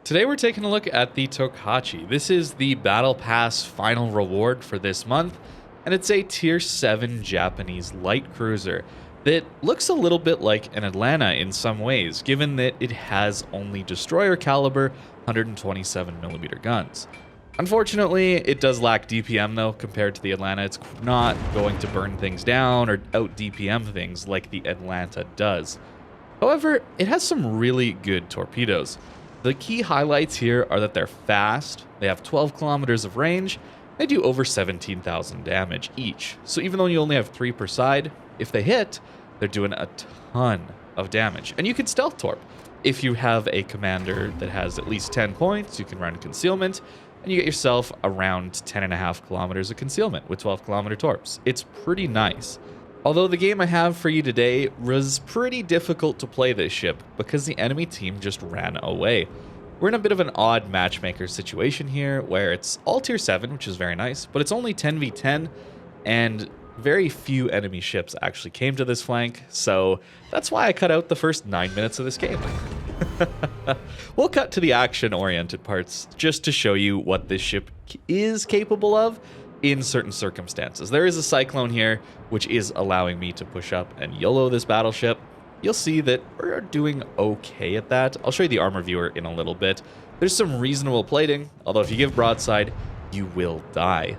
Today we're taking a look at the Tokachi. This is the Battle Pass final reward for this month, and it's a Tier 7 Japanese light cruiser that looks a little bit like an Atlanta in some ways, given that it has only destroyer caliber 127mm guns. Unfortunately, it does lack DPM though compared to the Atlanta. It's not going to burn things down or out DPM things like the Atlanta does. However, it has some really good torpedoes. The key highlights here are that they're fast, they have 12 kilometers of range, they do over 17,000 damage each. So even though you only have 3 per side, if they hit, they're doing a ton of damage. And you can stealth torp. If you have a commander that has at least 10 points, you can run concealment, and you get yourself around 10.5 kilometers of concealment with 12 kilometer torps. It's pretty nice. Although the game I have for you today was pretty difficult to play this ship because the enemy team just ran away. We're in a bit of an odd matchmaker situation here where it's all tier 7, which is very nice, but it's only 10v10 and very few enemy ships actually came to this flank, so that's why I cut out the first 9 minutes of this game. We'll cut to the action-oriented parts just to show you what this ship is capable of in certain circumstances. There is a cyclone here, which is allowing me to push up and YOLO this battleship. You'll see that we're doing okay at that. I'll show you the armor viewer in a little bit. There's some reasonable plating, although if you give broadside, you will die.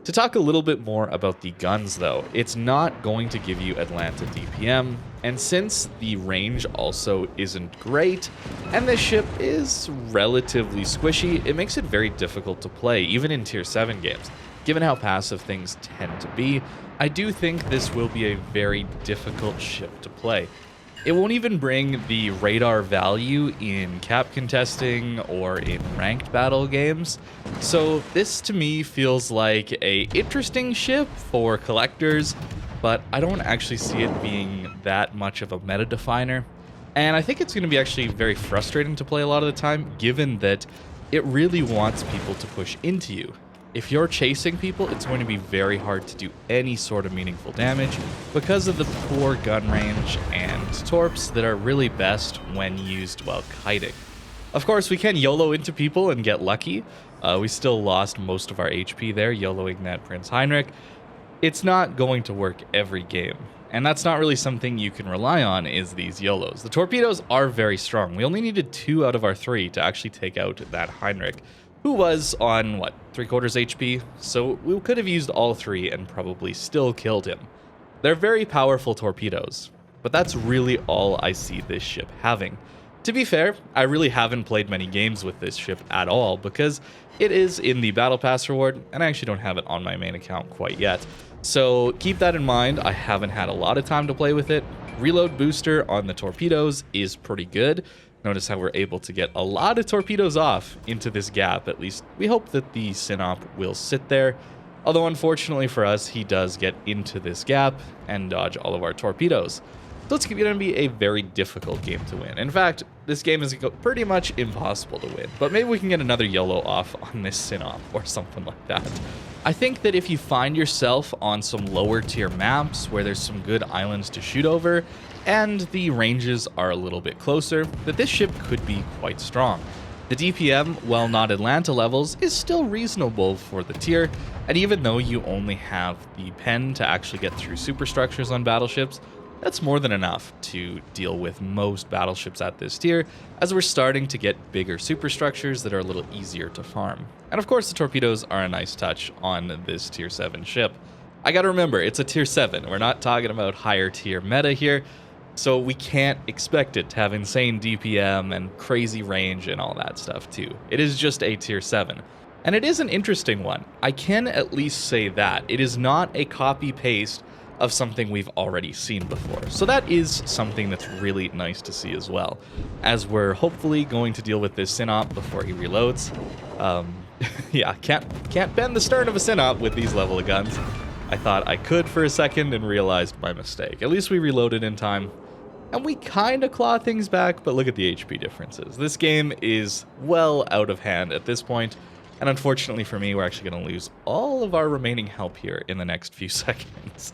To talk a little bit more about the guns though, it's not going to give you Atlanta DPM, and since the range also isn't great, and this ship is relatively squishy, it makes it very difficult to play, even in tier 7 games. Given how passive things tend to be, I do think this will be a very difficult ship to play. It won't even bring the radar value in cap contesting or in ranked battle games, so this to me feels like a interesting ship for collectors, but I don't actually see it being that much of a meta definer, and I think it's going to be actually very frustrating to play a lot of the time, given that it really wants people to push into you. If you're chasing people, it's going to be very hard to do any sort of meaningful damage because of the poor gun range and torps that are really best when used while kiting. Of course, we can YOLO into people and get lucky. We still lost most of our HP there, YOLOing that Prince Heinrich. It's not going to work every game, and that's not really something you can rely on, is these YOLOs. The torpedoes are very strong. We only needed 2 out of our 3 to actually take out that Heinrich, who was on, what, 3/4 HP? So we could have used all 3 and probably still killed him. They're very powerful torpedoes, but that's really all I see this ship having. To be fair, I really haven't played many games with this ship at all because it is in the Battle Pass reward, and I actually don't have it on my main account quite yet. So keep that in mind, I haven't had a lot of time to play with it. Reload booster on the torpedoes is pretty good. Notice how we're able to get a lot of torpedoes off into this gap. At least we hope that the Synop will sit there. Although unfortunately for us, he does get into this gap and dodge all of our torpedoes. So it's going to be a very difficult game to win. In fact, this game is pretty much impossible to win. But maybe we can get another YOLO off on this Synop or something like that. I think that if you find yourself on some lower tier maps where there's some good islands to shoot over, and the ranges are a little bit closer, that this ship could be quite strong. The DPM, while not Atlanta levels, is still reasonable for the tier, and even though you only have the pen to actually get through superstructures on battleships, that's more than enough to deal with most battleships at this tier, as we're starting to get bigger superstructures that are a little easier to farm. And of course the torpedoes are a nice touch on this tier 7 ship. I gotta remember, it's a tier 7, we're not talking about higher tier meta here, so we can't expect it to have insane DPM and crazy range and all that stuff too. It is just a tier 7. And it is an interesting one. I can at least say that. It is not a copy-paste of something we've already seen before. So that is something that's really nice to see as well, as we're hopefully going to deal with this Synop before he reloads. Yeah, can't bend the stern of a Synop with these level of guns. I thought I could for a second and realized my mistake. At least we reloaded in time. And we kind of claw things back, but look at the HP differences. This game is well out of hand at this point, and unfortunately for me, we're actually going to lose all of our remaining help here in the next few seconds.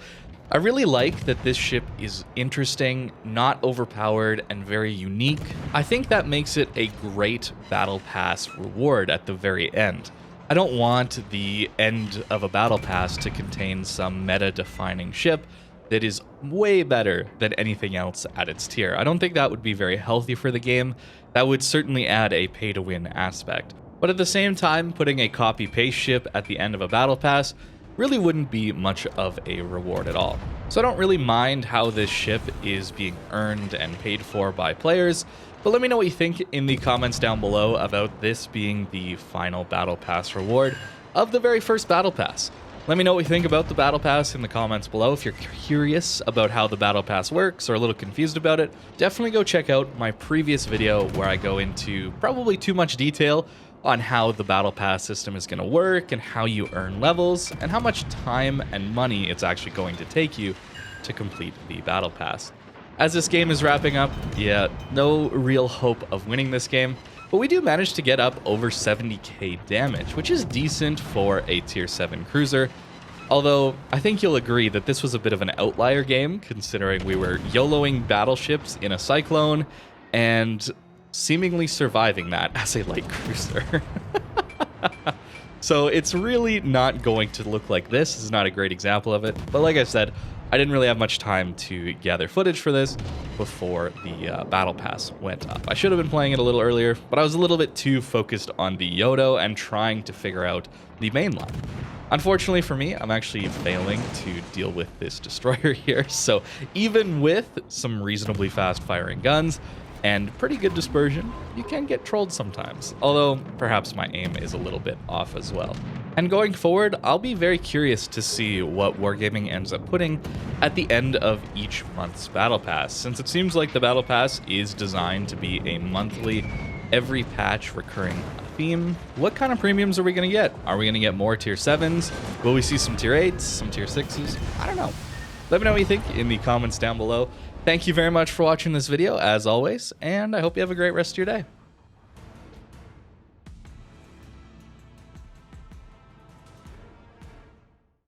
I really like that this ship is interesting, not overpowered, and very unique. I think that makes it a great Battle Pass reward at the very end. I don't want the end of a Battle Pass to contain some meta-defining ship that is way better than anything else at its tier. I don't think that would be very healthy for the game. That would certainly add a pay-to-win aspect. But at the same time, putting a copy-paste ship at the end of a Battle Pass really wouldn't be much of a reward at all. So I don't really mind how this ship is being earned and paid for by players, but let me know what you think in the comments down below about this being the final Battle Pass reward of the very first Battle Pass. Let me know what you think about the Battle Pass in the comments below. If you're curious about how the Battle Pass works or a little confused about it, definitely go check out my previous video where I go into probably too much detail on how the Battle Pass system is going to work and how you earn levels and how much time and money it's actually going to take you to complete the Battle Pass. As this game is wrapping up, yeah, no real hope of winning this game, but we do manage to get up over 70k damage, which is decent for a tier 7 cruiser. Although, I think you'll agree that this was a bit of an outlier game, considering we were YOLOing battleships in a cyclone and seemingly surviving that as a light cruiser. So it's really not going to look like this. This is not a great example of it. But like I said, I didn't really have much time to gather footage for this before the Battle Pass went up. I should have been playing it a little earlier, but I was a little bit too focused on the Yodo and trying to figure out the mainline. Unfortunately for me, I'm actually failing to deal with this destroyer here. So even with some reasonably fast firing guns and pretty good dispersion, you can get trolled sometimes, although perhaps my aim is a little bit off as well. And going forward, I'll be very curious to see what Wargaming ends up putting at the end of each month's Battle Pass, since it seems like the Battle Pass is designed to be a monthly, every patch recurring theme. What kind of premiums are we going to get? Are we going to get more tier 7s? Will we see some tier 8s, some tier 6s? I don't know. Let me know what you think in the comments down below. Thank you very much for watching this video, as always, and I hope you have a great rest of your day.